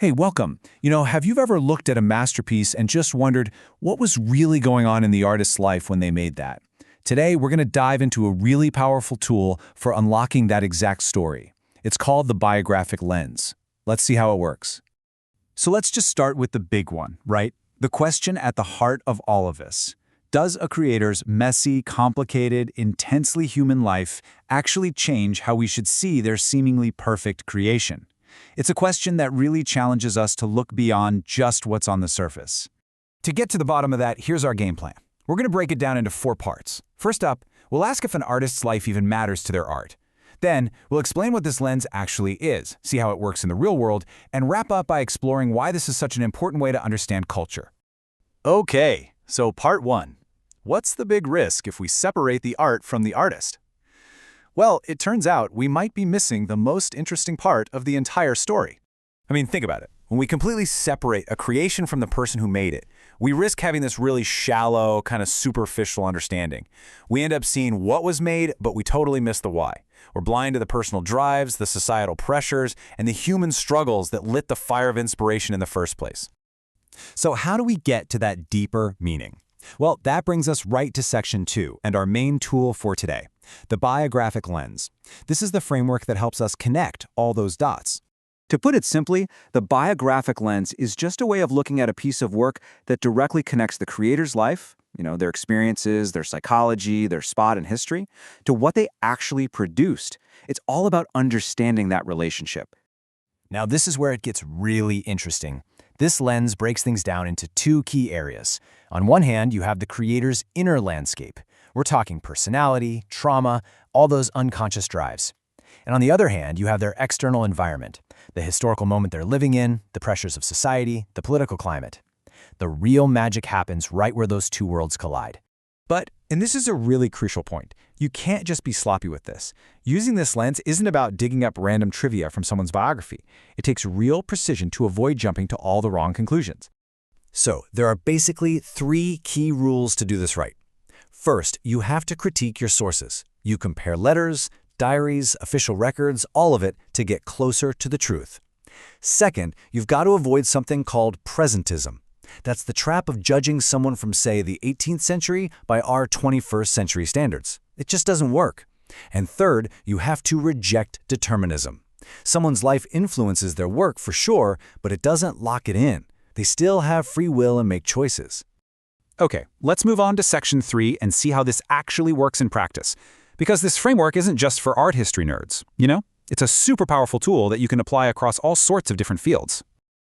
Hey, welcome. Have you ever looked at a masterpiece and just wondered what was really going on in the artist's life when they made that? Today, we're going to dive into a really powerful tool for unlocking that exact story. It's called the Biographic Lens. Let's see how it works. So let's just start with the big one, right? The question at the heart of all of this. Does a creator's messy, complicated, intensely human life actually change how we should see their seemingly perfect creation? It's a question that really challenges us to look beyond just what's on the surface. To get to the bottom of that, here's our game plan. We're going to break it down into 4 parts. First up, we'll ask if an artist's life even matters to their art. Then, we'll explain what this lens actually is, see how it works in the real world, and wrap up by exploring why this is such an important way to understand culture. Okay, so part 1. What's the big risk if we separate the art from the artist? Well, it turns out we might be missing the most interesting part of the entire story. I mean, think about it. When we completely separate a creation from the person who made it, we risk having this really shallow, kind of superficial understanding. We end up seeing what was made, but we totally miss the why. We're blind to the personal drives, the societal pressures, and the human struggles that lit the fire of inspiration in the first place. So how do we get to that deeper meaning? Well, that brings us right to section 2 and our main tool for today, the biographic lens. This is the framework that helps us connect all those dots. To put it simply, the biographic lens is just a way of looking at a piece of work that directly connects the creator's life, their experiences, their psychology, their spot in history, to what they actually produced. It's all about understanding that relationship. Now, this is where it gets really interesting. This lens breaks things down into 2 key areas. On one hand, you have the creator's inner landscape. We're talking personality, trauma, all those unconscious drives. And on the other hand, you have their external environment, the historical moment they're living in, the pressures of society, the political climate. The real magic happens right where those 2 worlds collide. But, and this is a really crucial point, you can't just be sloppy with this. Using this lens isn't about digging up random trivia from someone's biography. It takes real precision to avoid jumping to all the wrong conclusions. So, there are basically 3 key rules to do this right. First, you have to critique your sources. You compare letters, diaries, official records, all of it to get closer to the truth. Second, you've got to avoid something called presentism. That's the trap of judging someone from, say, the 18th century by our 21st century standards. It just doesn't work. And third, you have to reject determinism. Someone's life influences their work for sure, but it doesn't lock it in. They still have free will and make choices. Okay, let's move on to section 3 and see how this actually works in practice. Because this framework isn't just for art history nerds, It's a super powerful tool that you can apply across all sorts of different fields.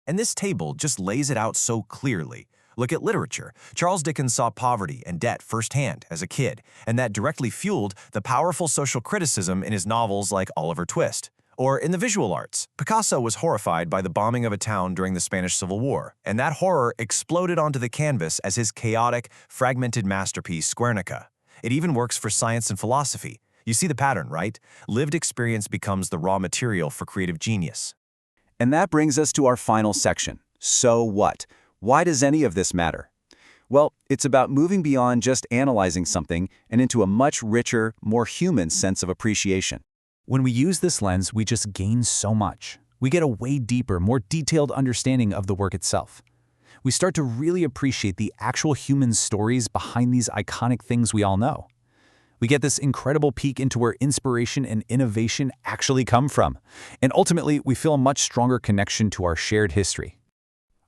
And this table just lays it out so clearly. Look at literature. Charles Dickens saw poverty and debt firsthand as a kid, and that directly fueled the powerful social criticism in his novels like Oliver Twist. Or in the visual arts, Picasso was horrified by the bombing of a town during the Spanish Civil War, and that horror exploded onto the canvas as his chaotic, fragmented masterpiece, Guernica. It even works for science and philosophy. You see the pattern, right? Lived experience becomes the raw material for creative genius. And that brings us to our final section. So what? Why does any of this matter? Well, it's about moving beyond just analyzing something and into a much richer, more human sense of appreciation. When we use this lens, we just gain so much. We get a way deeper, more detailed understanding of the work itself. We start to really appreciate the actual human stories behind these iconic things we all know. We get this incredible peek into where inspiration and innovation actually come from. And ultimately, we feel a much stronger connection to our shared history.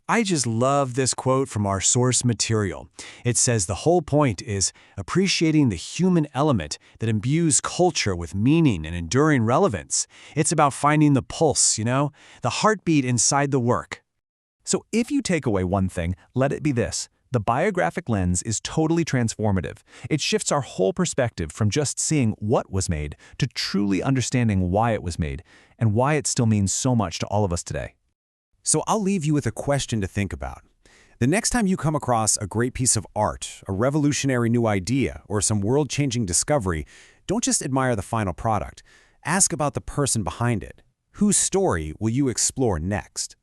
I just love this quote from our source material. It says the whole point is appreciating the human element that imbues culture with meaning and enduring relevance. It's about finding the pulse, the heartbeat inside the work. So if you take away one thing, let it be this. The biographic lens is totally transformative. It shifts our whole perspective from just seeing what was made to truly understanding why it was made and why it still means so much to all of us today. So I'll leave you with a question to think about. The next time you come across a great piece of art, a revolutionary new idea, or some world-changing discovery, don't just admire the final product. Ask about the person behind it. Whose story will you explore next?